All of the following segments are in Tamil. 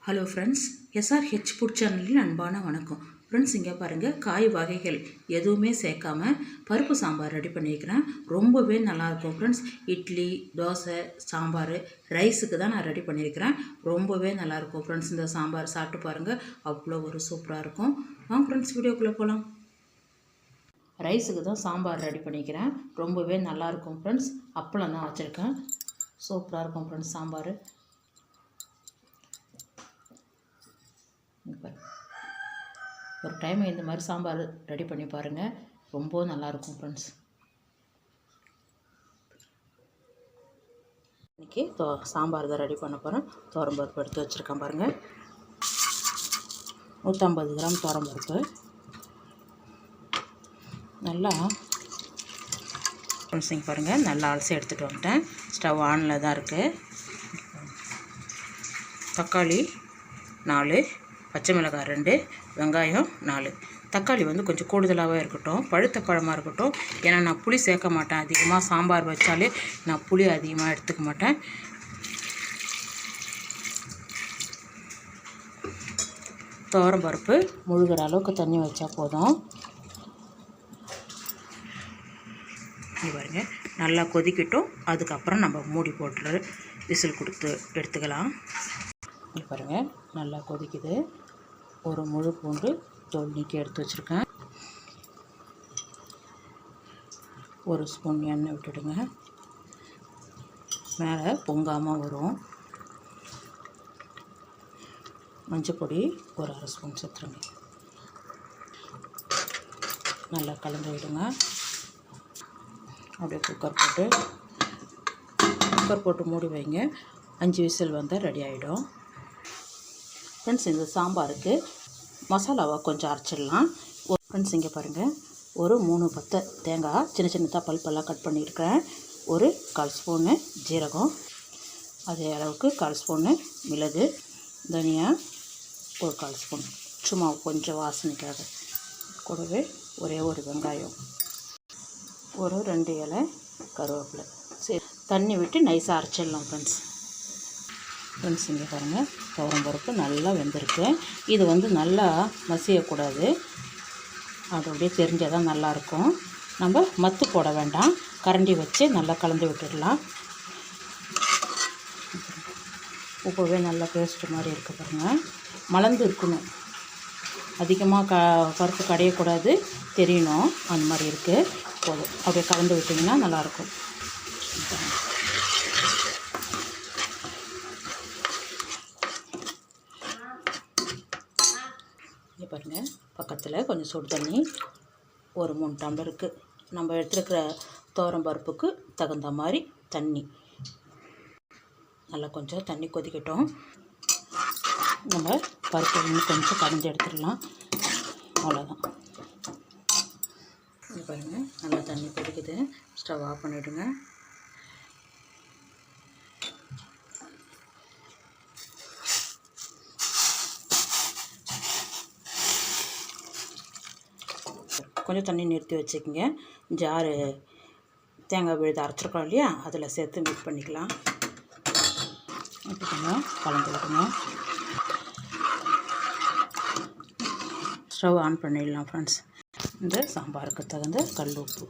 ஹலோ ஃப்ரெண்ட்ஸ், SRH ஃபுட் சேனலின் அன்பான வணக்கம். ஃப்ரெண்ட்ஸ், இங்கே பாருங்கள், காய் வகைகள் எதுவுமே சேர்க்காம பருப்பு சாம்பார் ரெடி பண்ணியிருக்கிறேன். ரொம்பவே நல்லாயிருக்கும் ஃப்ரெண்ட்ஸ். இட்லி, தோசை, சாம்பார், ரைஸுக்கு தான் நான் ரெடி பண்ணியிருக்கிறேன். ரொம்பவே நல்லாயிருக்கும் ஃப்ரெண்ட்ஸ். இந்த சாம்பார் சாப்பிட்டு பாருங்கள், அவ்வளோ ஒரு சூப்பராக இருக்கும். வாங்க ஃப்ரெண்ட்ஸ், வீடியோக்குள்ளே போகலாம். ரைஸுக்கு தான் சாம்பார் ரெடி பண்ணிக்கிறேன். ரொம்பவே நல்லாயிருக்கும் ஃப்ரெண்ட்ஸ். அப்பளம் தான் வச்சுருக்கேன். சூப்பராக இருக்கும் ஃப்ரெண்ட்ஸ் சாம்பார். ஒரு டைம் இந்த மாதிரி சாம்பார் ரெடி பண்ணி பாருங்கள், ரொம்ப நல்லாயிருக்கும் ஃப்ரெண்ட்ஸ். இன்றைக்கி சாம்பார் தான் ரெடி பண்ண போகிறேன். துவரம்பருப்பு எடுத்து வச்சுருக்கேன் பாருங்கள். 150 கிராம் துவரம்பருப்பு. நல்லா ஃப்ரெண்ட்ஸிங்க பாருங்கள், நல்லா அலசி எடுத்துகிட்டு வந்துட்டேன். ஸ்டவ் ஆனில் தான் இருக்குது. தக்காளி 4, பச்சை மிளகாய் 2, வெங்காயம் 4. தக்காளி வந்து கொஞ்சம் கூடுதலாகவே இருக்கட்டும், பழுத்த பழமாக இருக்கட்டும். ஏன்னா நான் புளி சேர்க்க மாட்டேன் அதிகமாக. சாம்பார் வச்சாலே நான் புளி அதிகமாக எடுத்துக்க மாட்டேன். துவரம் பருப்பு முழுகிற அளவுக்கு தண்ணி வச்சா போதும். இது பாருங்க, நல்லா கொதிக்கட்டும். அதுக்கப்புறம் நம்ம மூடி போட்டு விசில் கொடுத்து எடுத்துக்கலாம். இது பாருங்கள், நல்லா கொதிக்குது. ஒரு முழு பூண்டு தோல் நீக்கி எடுத்து வச்சுருக்கேன். 1 ஸ்பூன் எண்ணெய் விட்டுடுங்க. மேலே பொங்காமல் வரும். மஞ்சள் பொடி ஒரு 1/2 ஸ்பூன் சேர்த்துருங்க. நல்லா கலந்து விடுங்க. அப்படியே குக்கர் போட்டு மூடி வைங்க. 5 விசில் வந்தால் ரெடி ஆகிடும். ஃப்ரெண்ட்ஸ், இந்த சாம்பாருக்கு மசாலாவை கொஞ்சம் அரைச்சிடலாம். ஃப்ரெண்ட்ஸ், இங்கே பாருங்கள், ஒரு 3 பத்தை தேங்காய் சின்ன சின்னதாக பல்பெல்லாம் கட் பண்ணியிருக்கிறேன். ஒரு 1/4 ஸ்பூனு ஜீரகம், அதே அளவுக்கு 1/4 ஸ்பூனு மிளகு, தனியா ஒரு 1/4 ஸ்பூன், சும்மா கொஞ்சம் வாசனைக்காக. கூடவே ஒரே ஒரு வெங்காயம், ஒரு 2 இலை கருவேப்பிலை. சரி, தண்ணி விட்டு நைஸாக அரைச்சிடலாம் ஃப்ரெண்ட்ஸ். இங்கே பாருங்கள், துவரம் பருப்பு நல்லா வெந்திருக்கு. இது வந்து நல்லா மசியக்கூடாது, அது அப்படியே தெரிஞ்சால் தான் நல்லாயிருக்கும். நம்ம மத்து போட வேண்டாம், கரண்டி வச்சு நல்லா கலந்து விட்டுடலாம். உப்பவே நல்லா பேஸ்ட்டு மாதிரி இருக்குது பாருங்கள். மலர்ந்து இருக்கணும், அதிகமாக பருப்பு கடையக்கூடாது, தெரியணும். அந்த மாதிரி இருக்குது. போதும், அப்படியே கலந்து விட்டிங்கன்னா நல்லாயிருக்கும். இங்கே பாருங்கள், பக்கத்தில் கொஞ்சம் சுடு தண்ணி, ஒரு 3 டம்ளருக்கு நம்ம எடுத்துருக்கிற துவரம் பருப்புக்கு தகுந்த மாதிரி தண்ணி. நல்லா கொஞ்சம் தண்ணி கொதிக்கட்டும். நம்ம பருப்பு இன்னும் கொஞ்சம் கடைஞ்சி எடுத்துடலாம். அவ்வளோதான். இங்கே பாருங்கள், நல்லா தண்ணி கொதிக்குது. ஸ்டவ் ஆஃப் பண்ணிவிடுங்க. கொஞ்சம் தண்ணி நிறுத்தி வச்சுக்கோங்க. ஜாரு தேங்காய் விழுது அரைச்சிருக்கோம் இல்லையா, அதில் சேர்த்து மிக்ஸ் பண்ணிக்கலாம். கொஞ்சம் கலந்து விடுங்க. ஸ்டவ் ஆன் பண்ணிடலாம் ஃப்ரெண்ட்ஸ். இந்த சாம்பாருக்கு தகுந்த கல் உப்பு.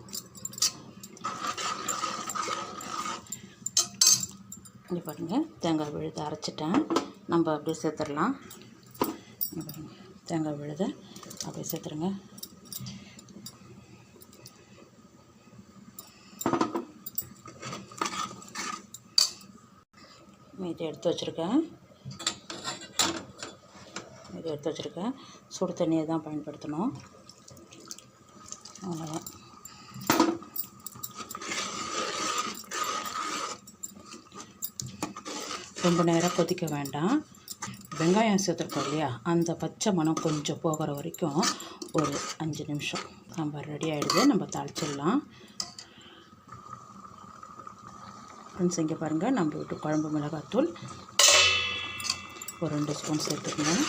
இங்கே பாருங்கள், தேங்காய் விழுது அரைச்சிட்டேன். நம்ம அப்படியே சேர்த்துடலாம். தேங்காய் விழுதை அப்படியே சேர்த்துருங்க. இதை எடுத்து வச்சுருக்கேன். சுடு தண்ணியை தான் பயன்படுத்தணும். அவ்வளோதான். ரொம்ப நேரம் கொதிக்க வேண்டாம். வெங்காயம் சேர்த்துருக்கோம் இல்லையா, அந்த பச்சை மணம் கொஞ்சம் போகிற வரைக்கும் ஒரு 5 நிமிஷம் சாம்பார் ரெடி ஆகிடுது. நம்ம தாளிச்சிடலாம். ஃப்ரெண்ட்ஸ், இங்கே பாருங்கள், நம்ம வீட்டு குழம்பு மிளகாத்தூள் ஒரு 2 ஸ்பூன் சேர்த்துக்கணும்.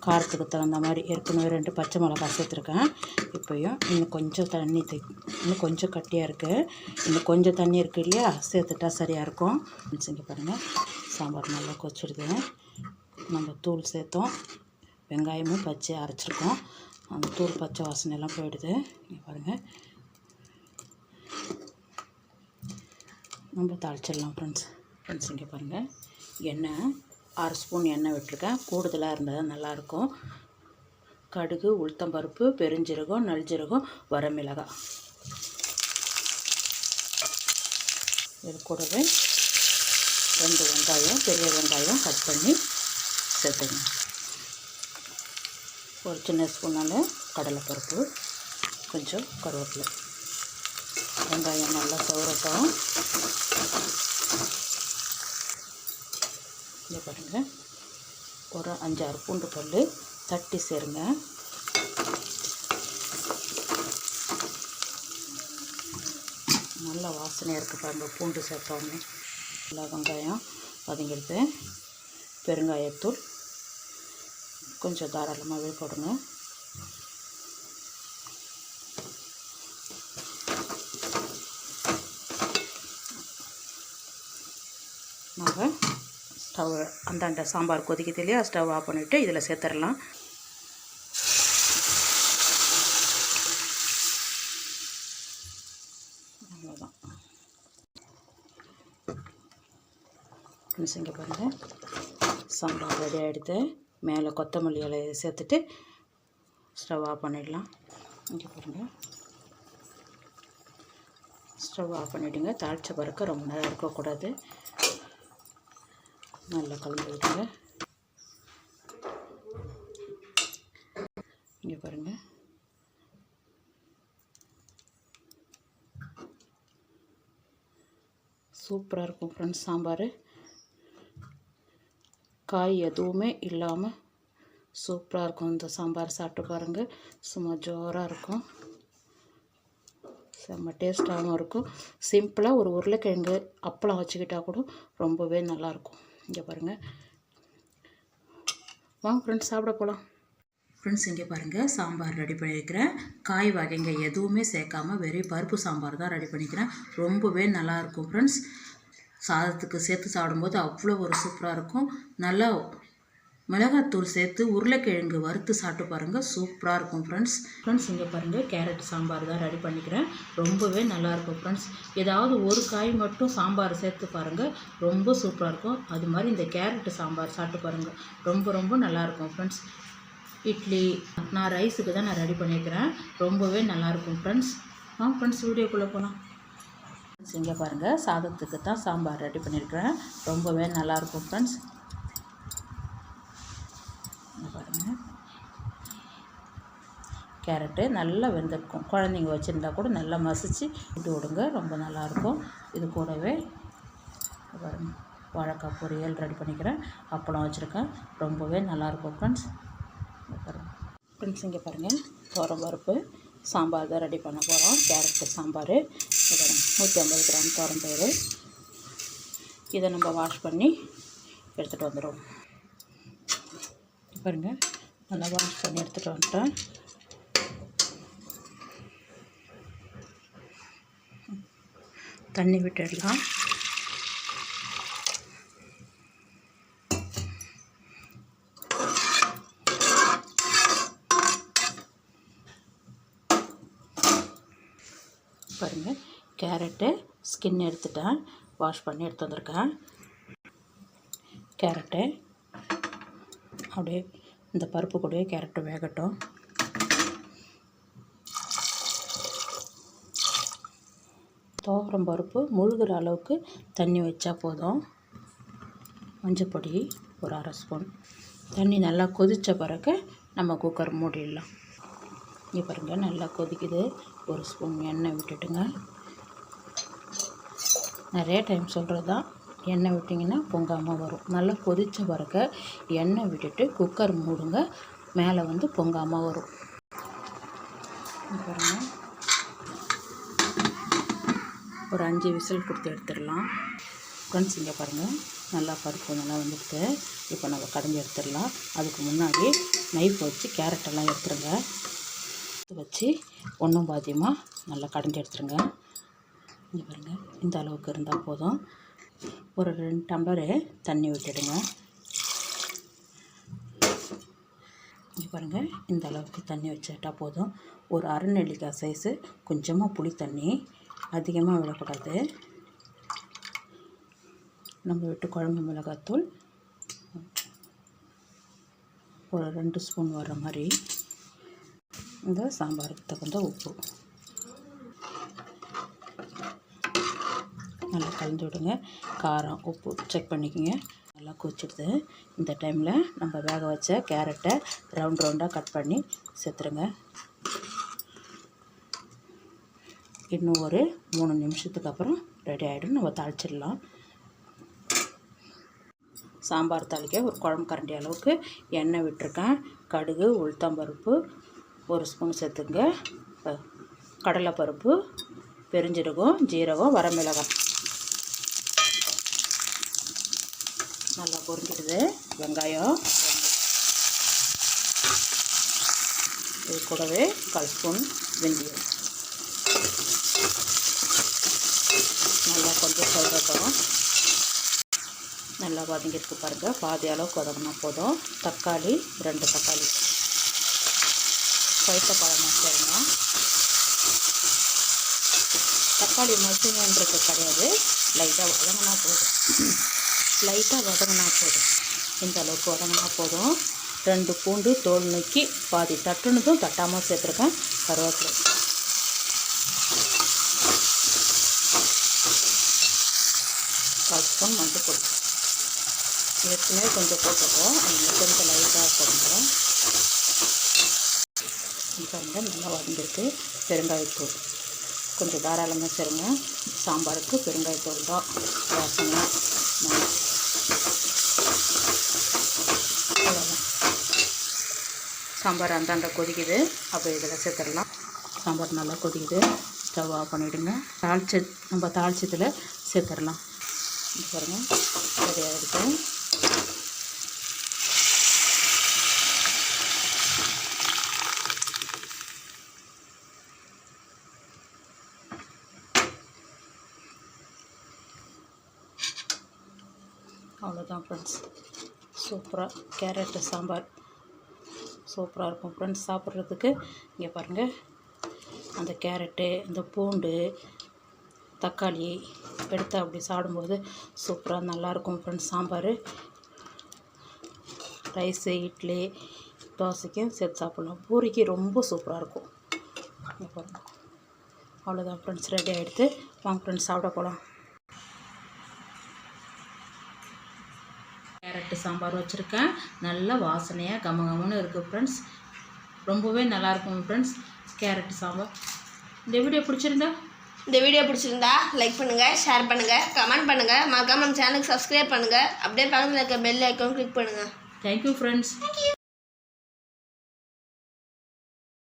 காரத்துக்கு தகுந்த மாதிரி ஏற்கனவே 2 பச்சை மிளகாய் சேர்த்துருக்கேன். இப்போயும் இன்னும் கொஞ்சம் தண்ணி இன்னும் கொஞ்சம் கட்டியாக இருக்குது. இன்னும் கொஞ்சம் தண்ணி இருக்குது இல்லையா, சேர்த்துட்டா சரியாக இருக்கும். ஃப்ரெண்ட்ஸ், இங்கே பாருங்கள், சாம்பார் நல்லா கொச்சிடுது. நம்ம தூள் சேர்த்தோம், வெங்காயமும் பச்சையாக அரைச்சிருக்கோம். அந்த தூள் பச்சை வாசனை எல்லாம் போயிடுது. இங்கே பாருங்கள், நம்ம தாளிச்சிடலாம் ஃப்ரெண்ட்ஸ். இங்கே பாருங்கள், எண்ணெய் 6 ஸ்பூன் எண்ணெய் விட்டுருக்கேன். கூடுதலாக இருந்தால் நல்லாயிருக்கும். கடுகு, உளுத்தம்பருப்பு, பெருஞ்சீரகம், நல்ஜீரகம், வரமிளகாய். இது கூடவே 2 வெங்காயம், பெரிய வெங்காயம் கட் பண்ணி சேர்த்துங்க. ஒரு சின்ன ஸ்பூனால் கடலைப்பருப்பு, கொஞ்சம் கருவேப்பிலை. வெங்காயம் நல்லா சவரட்டும். இங்கே பாருங்கள், ஒரு 5-6 பூண்டு பல் தட்டி சேருங்க. நல்லா வாசனையாக இருக்குது பாருங்க பூண்டு சேர்த்தோன்னே. நல்லா வெங்காயம் வதங்கிடுது. பெருங்காயத்தூள் கொஞ்சம் தாராளமாகவே போடுங்க. நம்ம ஸ்டவ் அந்தாண்ட சாம்பார் கொதிக்குது இல்லையா, ஸ்டவ் ஆஃப் பண்ணிவிட்டு இதில் சேர்த்துடலாம். அவ்வளோதான். இங்கே பாருங்கள், சாம்பார் ரெடி ஆகிடுது. மேலே கொத்தமல்லி இலையை சேர்த்துட்டு ஸ்டவ் ஆஃப் பண்ணிடலாம். இங்கே பாருங்கள், ஸ்டவ் ஆஃப் பண்ணிவிடுங்க. தாளித்த பிறகு ரொம்ப நேரம் இருக்கக்கூடாது. நல்லா கலந்து விடுங்க. இங்கே பாருங்கள், சூப்பராக இருக்கும் ஃப்ரெண்ட்ஸ் சாம்பார். காய் எதுவுமே இல்லாமல் சூப்பராக இருக்கும். இந்த சாம்பார் சாப்பிட்டு பாருங்கள், சும்மா ஜோராக இருக்கும். செம்ம டேஸ்ட்டாகவும் இருக்கும். சிம்பிளாக ஒரு உருளைக்கிழங்கு அப்பளம் வச்சுக்கிட்டால் கூட ரொம்பவே நல்லாயிருக்கும். இங்கே பாருங்கள், வாங்க ஃப்ரெண்ட்ஸ் சாப்பிட போகலாம். ஃப்ரெண்ட்ஸ் இங்கே பாருங்கள், சாம்பார் ரெடி பண்ணியிருக்கிறேன். காய் வகைங்க எதுவுமே சேர்க்காம வெறும் பருப்பு சாம்பார் தான் ரெடி பண்ணிக்கிறேன். ரொம்பவே நல்லாயிருக்கும் ஃப்ரெண்ட்ஸ். சாதத்துக்கு சேர்த்து சாப்பிடும்போது அவ்வளோ ஒரு சூப்பராக இருக்கும். நல்லா மிளகாத்தூள் சேர்த்து உருளைக்கிழங்கு வறுத்து சாப்பிட்டு பாருங்கள், சூப்பராக இருக்கும் ஃப்ரெண்ட்ஸ். இங்கே பாருங்கள், கேரட் சாம்பார் தான் ரெடி பண்ணிக்கிறேன். ரொம்பவே நல்லாயிருக்கும் ஃப்ரெண்ட்ஸ். ஏதாவது ஒரு காய் மட்டும் சாம்பார் சேர்த்து பாருங்கள், ரொம்ப சூப்பராக இருக்கும். அது மாதிரி இந்த கேரட் சாம்பார் சாப்பிட்டு பாருங்கள், ரொம்ப நல்லாயிருக்கும் ஃப்ரெண்ட்ஸ். இட்லி, நான் ரைஸுக்கு தான் நான் ரெடி பண்ணியிருக்கிறேன். ரொம்பவே நல்லாயிருக்கும் ஃப்ரெண்ட்ஸ். ஃப்ரெண்ட்ஸ் வீடியோக்குள்ளே போகலாம். இங்கே பாருங்கள், சாதத்துக்கு தான் சாம்பார் ரெடி பண்ணியிருக்கிறேன். ரொம்பவே நல்லாயிருக்கும் ஃப்ரெண்ட்ஸ். பாருங்கள், கேரட்டு நல்லா வெந்திருக்கும். குழந்தைங்க வச்சுருந்தா கூட நல்லா மசிச்சு விட்டு விடுங்க, ரொம்ப நல்லாயிருக்கும். இது கூடவே பாருங்கள், வாழைக்காய் பொரியல் ரெடி பண்ணிக்கிறேன். அப்பளம் வச்சுருக்கேன். ரொம்பவே நல்லாயிருக்கும் ஃப்ரெண்ட்ஸ். இங்கே பாருங்கள், துவரம்பருப்பு சாம்பார் தான் ரெடி பண்ண போகிறோம். கேரட்டு சாம்பார். 150 கிராம் துவரம்பயிறு. இதை நம்ம வாஷ் பண்ணி எடுத்துகிட்டு வந்துடுவோம். பாருங்கள், நல்லா வாஷ் பண்ணி எடுத்துகிட்டு வந்துட்டேன். தண்ணி விட்டுடலாம். பாருங்கள், கேரட்டு ஸ்கின் எடுத்துட்டேன், வாஷ் பண்ணி எடுத்து வந்திருக்கேன். கேரட்டு அப்படியே இந்த பருப்பு கூடவே கேரட்டு வேகட்டும். துவரம் பருப்பு முழுகிற அளவுக்கு தண்ணி வச்சா போதும். மஞ்சப்பொடி ஒரு 1/2 ஸ்பூன். தண்ணி நல்லா கொதித்த பிறகு நம்ம குக்கர் மூடிடலாம். இங்கே பாருங்கள், நல்லா கொதிக்குது. 1 ஸ்பூன் எண்ணெய் விட்டுட்டுங்க. நிறைய டைம் சொல்கிறது தான், எண்ணெய் விட்டிங்கன்னா பொங்காமல் வரும். நல்லா கொதித்த பிறகு எண்ணெய் விட்டுட்டு குக்கர் மூடுங்க, மேலே வந்து பொங்காமல் வரும். பாருங்கள், ஒரு 5 விசில் கொடுத்து எடுத்துடலாம். ஃப்ரெண்ட்ஸ் இங்கே பாருங்கள், நல்லா பருப்பு நல்லா வந்துடுது. இப்போ நம்ம கடைஞ்சி எடுத்துடலாம். அதுக்கு முன்னாடி நைஃப் வச்சு கேரட்டெல்லாம் எடுத்துருங்க. வச்சு ஒன்றும் பாதியமாக நல்லா கடைஞ்சி எடுத்துருங்க. இங்கே பாருங்கள், இந்த அளவுக்கு இருந்தால் போதும். ஒரு 2 டம்ளரு தண்ணி ஊற்றிடுங்க. இங்கே பாருங்கள், இந்த அளவுக்கு தண்ணி வச்சுட்டா போதும். ஒரு அரை நெல்லிக்காய் சைஸு கொஞ்சமாக புளி தண்ணி, அதிகமாக விடக்கூடாது. நம்ம விட்டு குழம்பு மிளகாத்தூள் ஒரு 2 ஸ்பூன் வர மாதிரி, இந்த சாம்பாருக்கு தகுந்த உப்பு நல்லா கலந்து விடுங்க. காரம் உப்பு செக் பண்ணிக்கோங்க. நல்லா கொதிச்சிடுது. இந்த டைமில் நம்ம வேக வச்ச கேரட்டை ரவுண்டாக கட் பண்ணி சேர்த்துருங்க. இன்னும் ஒரு 3 நிமிஷத்துக்கு அப்புறம் ரெடி ஆகிடும். நம்ம தாளிச்சிடலாம். சாம்பார் தாளிக்க ஒரு குழம்பு கரண்டி அளவுக்கு எண்ணெய் விட்டுருக்கேன். கடுகு, உளுத்தம்பருப்பு 1 ஸ்பூன் சேர்த்துங்க. கடலைப்பருப்பு, பெருஞ்சீரகம், ஜீரகம், வரமிளகாய் நல்லா பொரிஞ்சிடுது. வெங்காயம், இது கூடவே 1/4 ஸ்பூன் வெந்தயம் நல்லா கொஞ்சம் சொல்கிறோம். நல்லா வதங்கிட்டு பாருங்கள். பாதி அளவுக்கு வதங்கினா போதும். தக்காளி 2 தக்காளி பழுத்த பழமாக சேருங்க. தக்காளி மசிங்கன்றது கிடையாது, லைட்டாக வதங்கினா போதும். இந்த அளவுக்கு வதங்கினா போதும். 2 பூண்டு தோல் நீக்கி பாதி தட்டுனதும் தட்டாமல் சேர்த்துருக்கேன். கருவேப்பிலை, கால் ஸ்பூன் மஞ்சள் பொடி ஏற்கனவே கொஞ்சம் போட்டுருக்கோம், அதில் கொஞ்சம் லைட்டாக போடுங்க. பாருங்கள், நல்லா வதங்கிருக்கு. பெருங்காயத்தூள் கொஞ்சம் தாராளமாக சேருங்க. சாம்பாருக்கு பெருங்காயத்தூள் தான் வாசனை. சாம்பார் அந்தாண்ட கொதிக்குது. அப்போ இதில் சேர்த்துடலாம். சாம்பார் நல்லா கொதிக்குது. ஸ்டவ் ஆஃப் பண்ணிவிடுங்க. நம்ம தாளிச்சத்தில் சேர்த்துடலாம். பாருங்கள், சரியாக இருக்கும். அவ்வளோதான் ஃப்ரெண்ட்ஸ், சூப்பராக கேரட்டு சாம்பார் சூப்பராக இருக்கும் ஃப்ரெண்ட்ஸ் சாப்பிட்றதுக்கு. இங்கே பாருங்கள், அந்த கேரட்டு, இந்த பூண்டு, தக்காளி எடுத்து அப்படி சாப்பிடும்போது சூப்பராக நல்லாயிருக்கும் ஃப்ரெண்ட்ஸ். சாம்பார் ரைஸு, இட்லி, தோசைக்கும் சேர்த்து சாப்பிட்லாம். பூரிக்கு ரொம்ப சூப்பராக இருக்கும். இங்கே பாருங்கள், அவ்வளோதான் ஃப்ரெண்ட்ஸ், ரெடி ஆகிடுது. வாங்க ஃப்ரெண்ட்ஸ், சாப்பிட போகலாம். கேரட்டு சாம்பார் வச்சுருக்கேன். நல்ல வாசனையாக கமகமன்னு இருக்குது ஃப்ரெண்ட்ஸ். ரொம்பவே நல்லாயிருக்கும் ஃப்ரெண்ட்ஸ் கேரட்டு சாம்பார். இந்த வீடியோ பிடிச்சிருந்தா லைக் பண்ணுங்கள், ஷேர் பண்ணுங்கள், கமெண்ட் பண்ணுங்கள். மறக்காம நம்ம சேனலுக்கு சப்ஸ்கிரைப் பண்ணுங்கள். அப்படியே பக்கத்தில் இருக்க பெல் ஐக்கான் கிளிக் பண்ணுங்கள். Thank you friends.